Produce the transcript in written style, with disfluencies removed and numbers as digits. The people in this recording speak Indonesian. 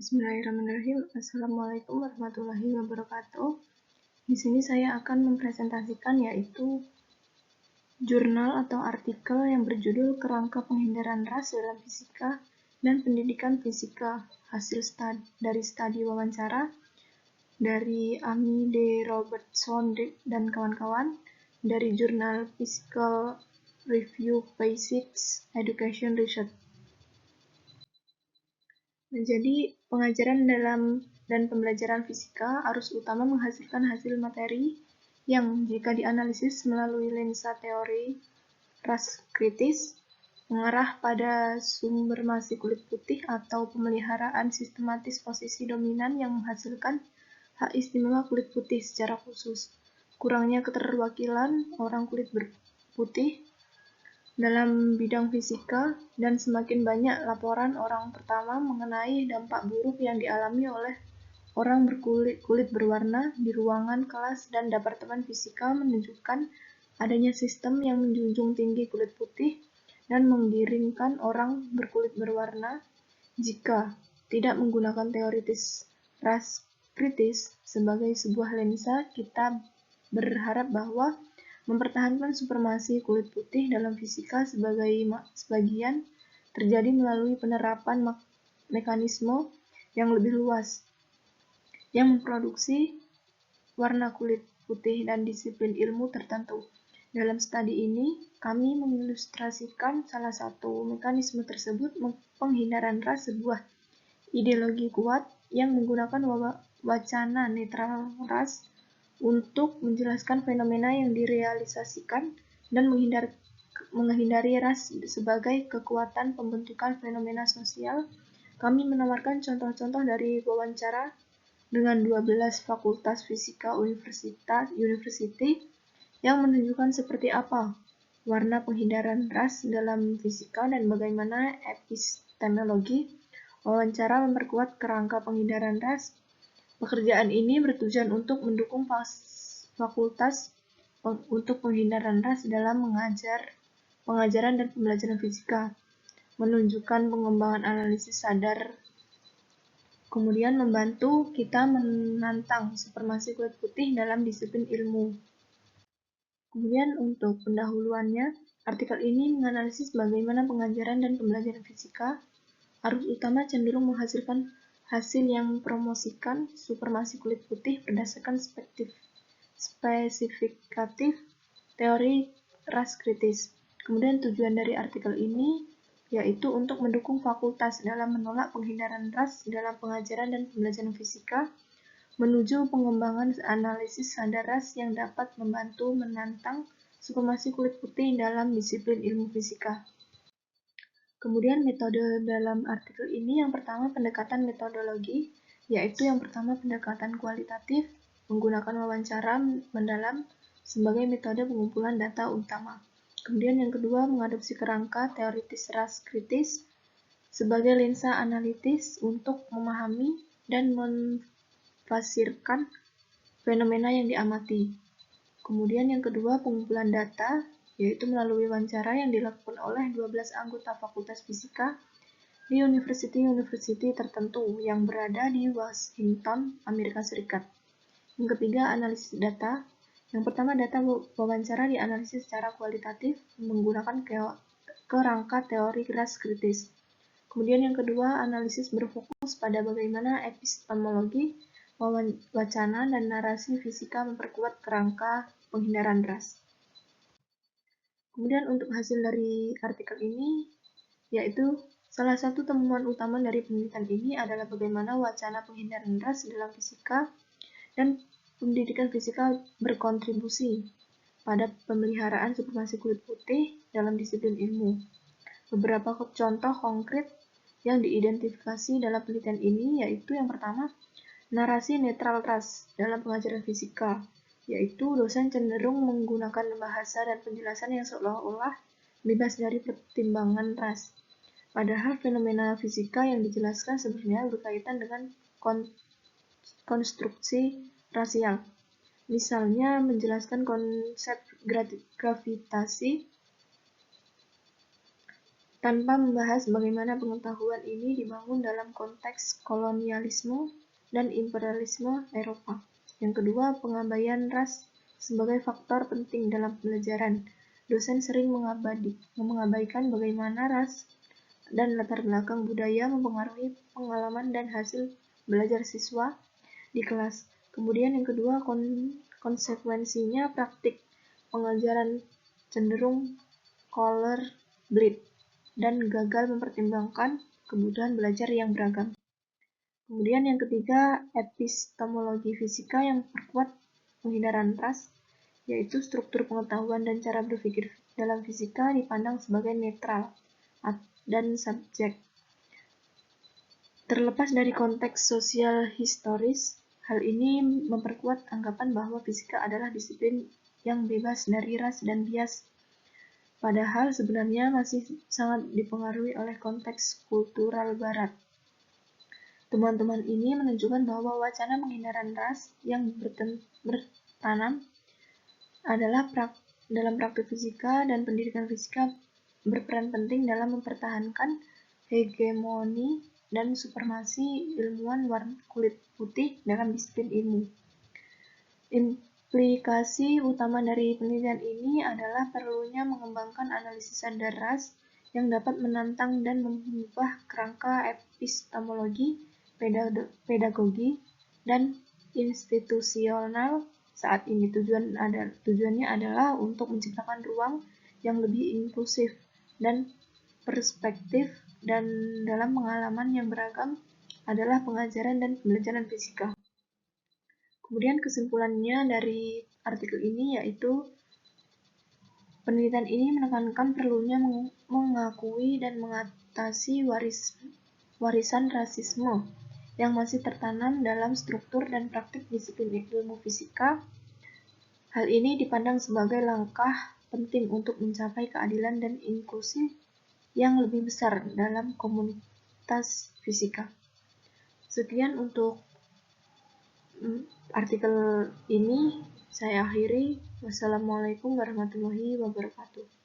Bismillahirrahmanirrahim. Assalamualaikum warahmatullahi wabarakatuh. Di sini saya akan mempresentasikan yaitu jurnal atau artikel yang berjudul Kerangka Penghindaran Ras dalam Fisika dan Pendidikan Fisika, hasil dari studi wawancara dari Amy D. Robertson dan kawan-kawan dari jurnal Physical Review Basics Education Research. Jadi, pengajaran dan pembelajaran fisika arus utama menghasilkan hasil materi yang jika dianalisis melalui lensa teori ras kritis, mengarah pada sumber massa kulit putih atau pemeliharaan sistematis posisi dominan yang menghasilkan hak istimewa kulit putih secara khusus, kurangnya keterwakilan orang kulit putih dalam bidang fisika, dan semakin banyak laporan orang pertama mengenai dampak buruk yang dialami oleh orang berkulit berwarna di ruangan kelas dan departemen fisika menunjukkan adanya sistem yang menjunjung tinggi kulit putih dan menggiringkan orang berkulit berwarna jika tidak menggunakan teoritis ras kritis sebagai sebuah lensa. Kita berharap bahwa mempertahankan supremasi kulit putih dalam fisika sebagian terjadi melalui penerapan mekanisme yang lebih luas yang memproduksi warna kulit putih dan disiplin ilmu tertentu. Dalam studi ini, kami mengilustrasikan salah satu mekanisme tersebut, penghindaran ras, sebuah ideologi kuat yang menggunakan wacana netral ras untuk menjelaskan fenomena yang direalisasikan dan menghindari ras sebagai kekuatan pembentukan fenomena sosial. Kami menawarkan contoh-contoh dari wawancara dengan 12 fakultas fisika university yang menunjukkan seperti apa warna penghindaran ras dalam fisika dan bagaimana epistemologi wawancara memperkuat kerangka penghindaran ras. Pekerjaan ini bertujuan untuk mendukung fakultas untuk penghindaran ras dalam pengajaran dan pembelajaran fisika, menunjukkan pengembangan analisis sadar, kemudian membantu kita menantang supremasi kulit putih dalam disiplin ilmu. Kemudian untuk pendahuluannya, artikel ini menganalisis bagaimana pengajaran dan pembelajaran fisika arus utama cenderung menghasilkan hasil yang mempromosikan supremasi kulit putih berdasarkan spesifikatif teori ras kritis. Kemudian tujuan dari artikel ini yaitu untuk mendukung fakultas dalam menolak penghindaran ras dalam pengajaran dan pembelajaran fisika menuju pengembangan analisis sadar ras yang dapat membantu menantang supremasi kulit putih dalam disiplin ilmu fisika. Kemudian metode dalam artikel ini yang pertama pendekatan metodologi, yaitu yang pertama pendekatan kualitatif menggunakan wawancara mendalam sebagai metode pengumpulan data utama. Kemudian yang kedua mengadopsi kerangka teoritis ras kritis sebagai lensa analitis untuk memahami dan memfasirkan fenomena yang diamati. Kemudian yang kedua pengumpulan data, yaitu melalui wawancara yang dilakukan oleh 12 anggota Fakultas Fisika di university tertentu yang berada di Washington, Amerika Serikat. Yang ketiga, analisis data. Yang pertama, data wawancara dianalisis secara kualitatif menggunakan kerangka teori ras kritis. Kemudian yang kedua, analisis berfokus pada bagaimana epistemologi, wacana, dan narasi fisika memperkuat kerangka penghindaran ras. Kemudian untuk hasil dari artikel ini, yaitu salah satu temuan utama dari penelitian ini adalah bagaimana wacana penghindaran ras dalam fisika dan pendidikan fisika berkontribusi pada pemeliharaan supremasi kulit putih dalam disiplin ilmu. Beberapa contoh konkret yang diidentifikasi dalam penelitian ini yaitu yang pertama, narasi netral ras dalam pengajaran fisika, yaitu dosen cenderung menggunakan bahasa dan penjelasan yang seolah-olah bebas dari pertimbangan ras. Padahal fenomena fisika yang dijelaskan sebenarnya berkaitan dengan konstruksi rasial. Misalnya menjelaskan konsep gravitasi tanpa membahas bagaimana pengetahuan ini dibangun dalam konteks kolonialisme dan imperialisme Eropa. Yang kedua, pengabaian ras sebagai faktor penting dalam pembelajaran. Dosen sering mengabaikan bagaimana ras dan latar belakang budaya mempengaruhi pengalaman dan hasil belajar siswa di kelas. Kemudian yang kedua, konsekuensinya praktik pengajaran cenderung color-blind dan gagal mempertimbangkan kebutuhan belajar yang beragam. Kemudian yang ketiga, epistemologi fisika yang memperkuat penghindaran ras, yaitu struktur pengetahuan dan cara berpikir dalam fisika dipandang sebagai netral dan subjek. Terlepas dari konteks sosial historis, hal ini memperkuat anggapan bahwa fisika adalah disiplin yang bebas dari ras dan bias. Padahal sebenarnya masih sangat dipengaruhi oleh konteks kultural barat. Temuan-temuan ini menunjukkan bahwa wacana penghindaran ras yang bertanam adalah dalam praktik fisika dan pendidikan fisika berperan penting dalam mempertahankan hegemoni dan supremasi ilmuwan kulit putih dalam disiplin ilmu. Implikasi utama dari penelitian ini adalah perlunya mengembangkan analisis sadar ras yang dapat menantang dan mengubah kerangka epistemologi, pedagogi, dan institusional saat ini. Tujuannya adalah untuk menciptakan ruang yang lebih inklusif dan perspektif dan dalam pengalaman yang beragam adalah pengajaran dan pembelajaran fisika. Kemudian kesimpulannya dari artikel ini yaitu penelitian ini menekankan perlunya mengakui dan mengatasi warisan rasisme yang masih tertanam dalam struktur dan praktik disiplin ilmu fisika. Hal ini dipandang sebagai langkah penting untuk mencapai keadilan dan inklusi yang lebih besar dalam komunitas fisika. Sekian untuk artikel ini saya akhiri. Wassalamualaikum warahmatullahi wabarakatuh.